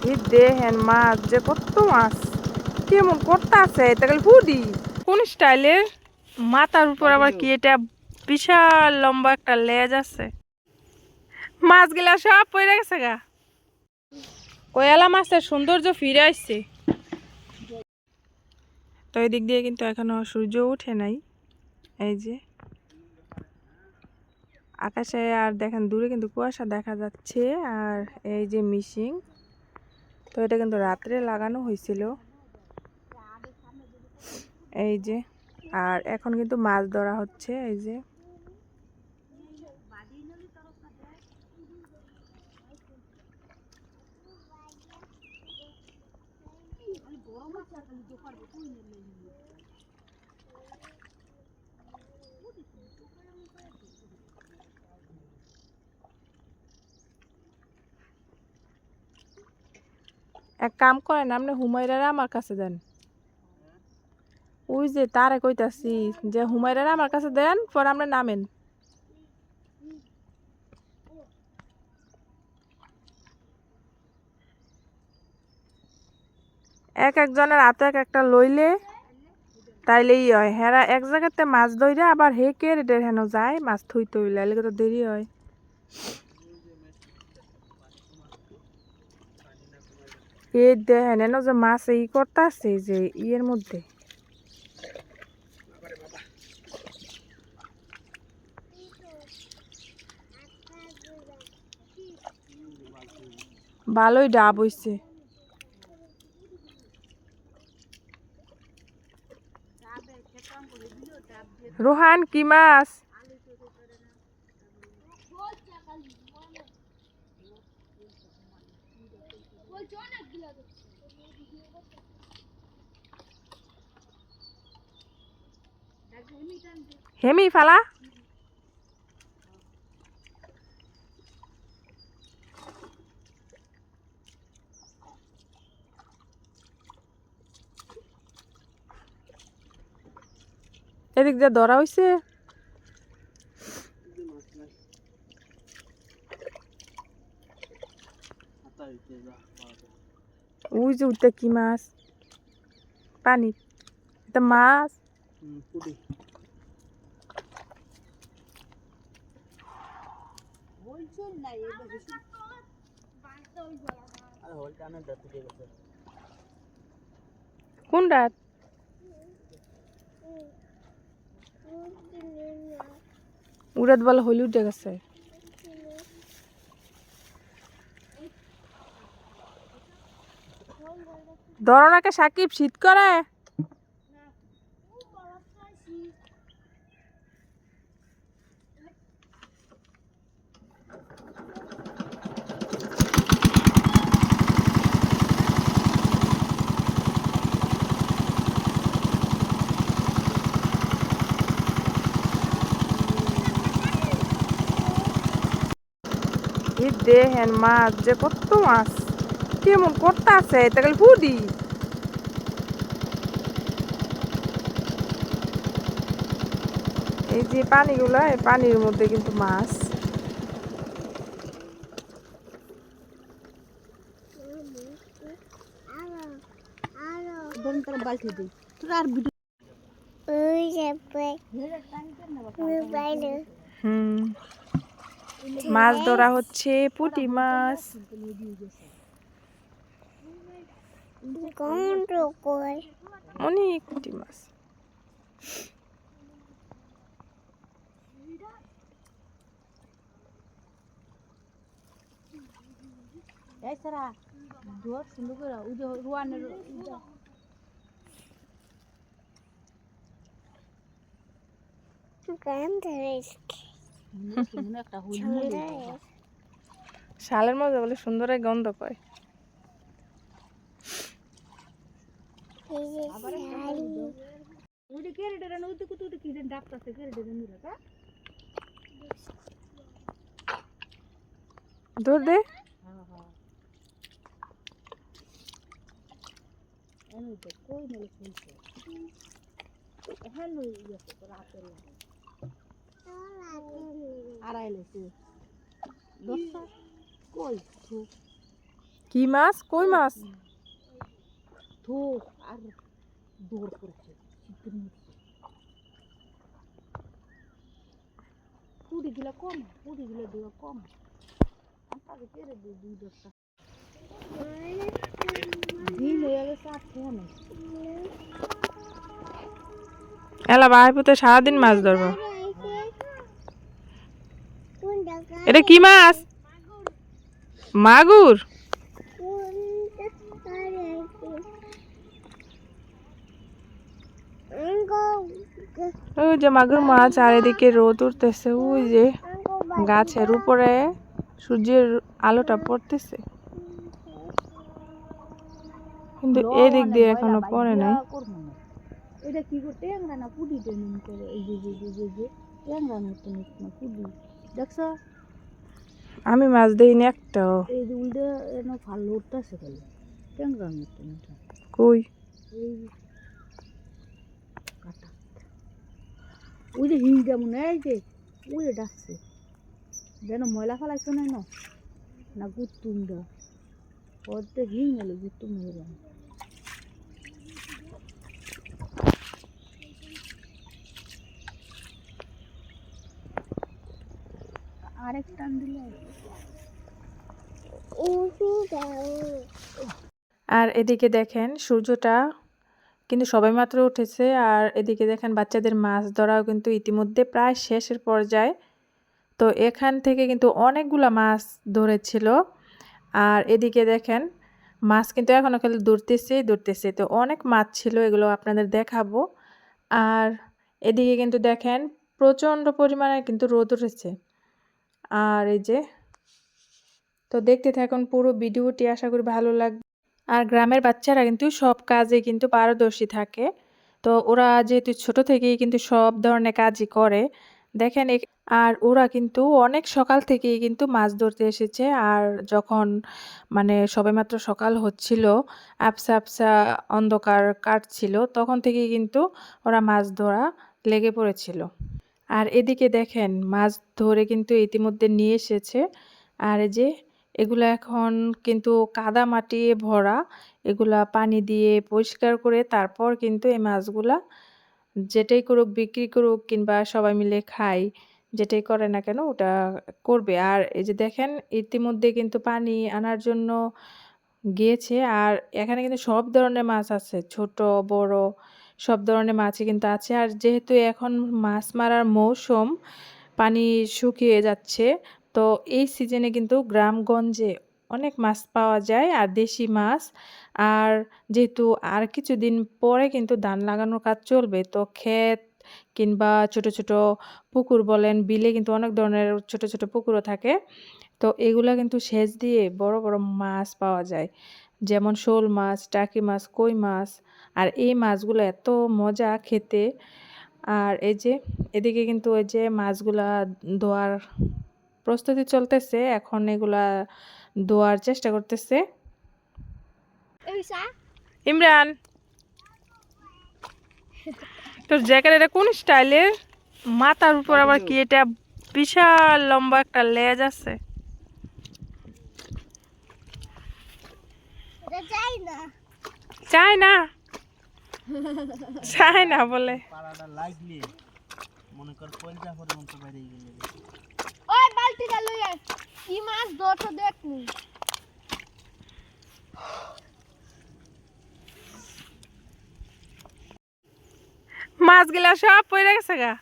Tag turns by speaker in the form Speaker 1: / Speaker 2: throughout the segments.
Speaker 1: এই দেখেন মাছ যে কত মাছ কেমন করতে আছে তাহলে হুডি কোন স্টাইলের মাথার উপর আবার কি এটা বিশাল লম্বা একটা লেজ আছে মাছগুলা সব পড়ে গেছে গা কয়লা মাছের সৌন্দর্য ফিরে আসছে তো এই দিক দিয়ে কিন্তু এখনো সূর্য ওঠে নাই এই যে আকাশে আর দেখেন দূরে কিন্তু কুয়াশা দেখা যাচ্ছে আর এই যে মিশিং তো এটা কিন্তু রাত্রে লাগানো হয়েছিল এই যে আর এখন কিন্তু মাছ ধরা হচ্ছে এই যে এক কাম করেন আপনি হুমায়রারা আমার কাছে দেন ওই যে তারে কইতাছি যে হুমায়রারা আমার কাছে দেন পর আপনি নামেন এক একজনের হাতে এক একটা লইলে তাইলেই হয় হেরা এক জায়গাতে মাছ ধরে আবার হে কে রেটের হেন যায় মাছ থইতে হইলে এলে তো দেরি হয় এই দেখেন এন যে মাছ ই করতে আছে যে ইয়ের মধ্যে ভালোই ডাব হইছে রোহান কি মাছ হেমি ফালা এদিক দিয়ে ধরা হইছে ওই যে উঠতে কি মাছ পানি এটা মাছ কোন রাত উড়াত বলা হইলে উঠে গেছে ধরনাকে সাকিব শীত করে এই দেখেন মাছ যে কত মাছ কেমন করতে আছে তাহলে হুডি এই যে পানিগুলা এই পানির মধ্যে কিন্তু মাছ মাছ ধরা হচ্ছে পুঁটি মাছ অনেক পুঁটি মাছ শালের মধ্যে বলে সুন্দর এক গন্ধ পায় ধর দে কি মাছ? কই মাছ?
Speaker 2: ধোক আর দৌড় করেছে পুরিগুলো কম, পুরিগুলো দেওয়া কম। তাকে পেরে দিই 2-10টা দিন হয়ে গেছে আর ফোন
Speaker 1: এলা ভাইপুতে সারাদিন মাছ ধরবো। এটা কি মাছ? মাগুর। ওই যে মাগুর মাছ, আর এদিকে রোদ উঠতেছে, ওই যে গাছের উপরে সূর্যের আলোটা পড়তেছে, কিন্তু এদিক দিয়ে এখনো পড়ে নাই।
Speaker 2: এটা কি করে ট্যাংরা না পুডি ট্রেনিং করে? এই যে যে যে যে ট্যাংরা মতো না পুডি দেখছ?
Speaker 1: আমি মাছ দেইনি একটাও।
Speaker 2: এই যে উল্টে এনে ভালো উঠতেছে খালি ট্যাংরা মতো এটা
Speaker 1: কই?
Speaker 2: এই কাটা ওই যে হিং যেমন এই যে ওই ডাকছে যেন ময়লা ফেলাইছো না না গুতুম দাও ওতে হিং এলো গুতুম হয়ে আরেক টান দিলে
Speaker 1: আর এদিকে দেখেন সূর্যটা কিন্তু সবাই মাত্র উঠেছে, আর এদিকে দেখেন বাচ্চাদের মাছ ধরাও কিন্তু ইতিমধ্যে প্রায় শেষের পর্যায়ে। তো এখান থেকে কিন্তু অনেকগুলা মাছ ধরেছিল, আর এদিকে দেখেন মাছ কিন্তু এখনো খালি ধরতেছে, তো অনেক মাছ ছিল, এগুলো আপনাদের দেখাবো। আর এদিকে কিন্তু দেখেন প্রচণ্ড পরিমাণে কিন্তু রোদ উঠেছে। আর এই যে, তো দেখতে থাকুন পুরো ভিডিওটি, আশা করি ভালো লাগবে। আর গ্রামের বাচ্চারা কিন্তু সব কাজে কিন্তু পারদর্শী থাকে, তো ওরা যেহেতু ছোট থেকেই কিন্তু সব ধরনের কাজই করে। দেখেন আর ওরা কিন্তু অনেক সকাল থেকেই কিন্তু মাছ ধরতে এসেছে, আর যখন মানে সবেমাত্র সকাল হচ্ছিল, আবসা আবসা অন্ধকার কাটছিল, তখন থেকেই কিন্তু ওরা মাছ ধরা লেগে পড়েছিল। আর এদিকে দেখেন মাছ ধরে কিন্তু ইতিমধ্যে নিয়ে এসেছে, আর এই যে এগুলা এখন কিন্তু কাদা মাটি ভরা, এগুলা পানি দিয়ে পরিষ্কার করে তারপর কিন্তু এই মাছগুলা যেটাই করুক, বিক্রি করুক কিংবা সবাই মিলে খাই, যেটাই করে না কেন ওটা করবে। আর এই যে দেখেন ইতিমধ্যে কিন্তু পানি আনার জন্য গিয়েছে, আর এখানে কিন্তু সব ধরনের মাছ আছে, ছোট বড় সব ধরনের মাছই কিন্তু আছে। আর যেহেতু এখন মাছ মারার মৌসুম, পানি শুকিয়ে যাচ্ছে, তো এই সিজনে কিন্তু গ্রামগঞ্জে অনেক মাছ পাওয়া যায়, আর দেশি মাছ। আর যেহেতু আর কিছুদিন পরে কিন্তু ধান লাগানোর কাজ চলবে, তো ক্ষেত কিংবা ছোট ছোট পুকুর বলেন, বিলে কিন্তু অনেক ধরনের ছোট ছোট পুকুরও থাকে, তো এগুলা কিন্তু সেচ দিয়ে বড় বড় মাছ পাওয়া যায়, যেমন শোল মাছ, টাকি মাছ, কই মাছ। আর এই মাছগুলো এত মজা খেতে। আর এই যে এদিকে কিন্তু ওই যে মাছগুলা ধোয়ার প্রস্তুতি চলতেছে, এখন এগুলা ধোয়ার চেষ্টা করতেছে। ইমরান, তোর জ্যাকেট এটা কোন স্টাইলের? মাথার উপর আবার কি এটা? বিশাল লম্বা একটা লেজ আছে। চাই না চাই না বলে
Speaker 3: পাড়াটা লাগলে মনে কর পয়সা পর্যন্ত বাইরে গেলে
Speaker 2: ওই বালতিটা লই আয় কি মাছ ধরছো দেখনি
Speaker 1: মাছগুলা সব পড়ে গেছে গা।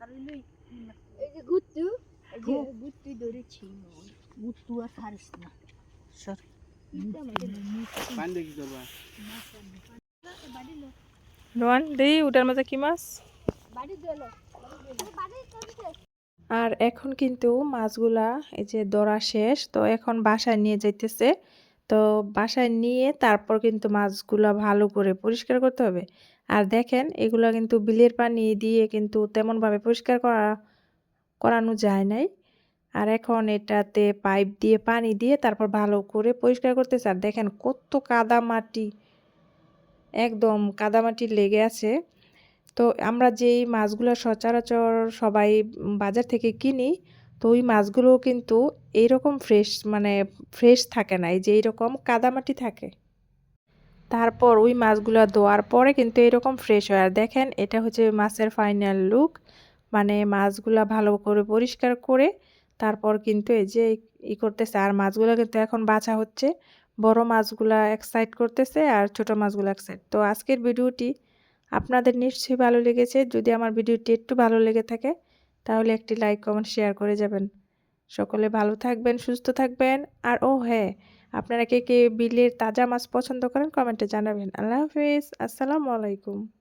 Speaker 2: আর লই এই যে গুত্তু, এই যে গুত্তু ধরেছি গুত্তু আর ছাড়িস না সর
Speaker 3: পানি কি করবা
Speaker 1: রোয়ান দেই ওটার মাঝে কি মাছ। আর এখন কিন্তু মাছগুলা এই যে ধরা শেষ, তো এখন বাসায় নিয়ে যাইতেছে। তো বাসায় নিয়ে তারপর কিন্তু মাছগুলা ভালো করে পরিষ্কার করতে হবে। আর দেখেন এগুলা কিন্তু বিলের পানি দিয়ে কিন্তু তেমনভাবে পরিষ্কার করানো যায় নাই। আর এখন এটাতে পাইপ দিয়ে পানি দিয়ে তারপর ভালো করে পরিষ্কার করতেছে। আর দেখেন কত কাদা মাটি, একদম কাদামাটি লেগে আছে। তো আমরা যেই মাছগুলো সচরাচর সবাই বাজার থেকে কিনি, তো ওই মাছগুলো কিন্তু এইরকম ফ্রেশ মানে ফ্রেশ থাকে না, এই যে এইরকম কাদামাটি থাকে। তারপর ওই মাছগুলো ধোয়ার পরে কিন্তু এরকম ফ্রেশ হয়। আর দেখেন এটা হচ্ছে মাছের ফাইনাল লুক, মানে মাছগুলা ভালো করে পরিষ্কার করে তারপর কিন্তু এই যে করতেছে। আর মাছগুলো কিন্তু এখন বাছা হচ্ছে, বড় মাছগুলা এক সাইড করতেছে আর ছোট মাছগুলো এক সাইড। তো আজকের ভিডিওটি আপনাদের নিশ্চয়ই ভালো লেগেছে। যদি আমার ভিডিওটি একটু ভালো লেগে থাকে তাহলে একটি লাইক কমেন্ট শেয়ার করে যাবেন। সকলে ভালো থাকবেন, সুস্থ থাকবেন। আর ও হ্যাঁ, আপনারা কে কে বিলের তাজা মাছ পছন্দ করেন কমেন্টে জানাবেন। আল্লাহ হাফেজ, আসসালামু আলাইকুম।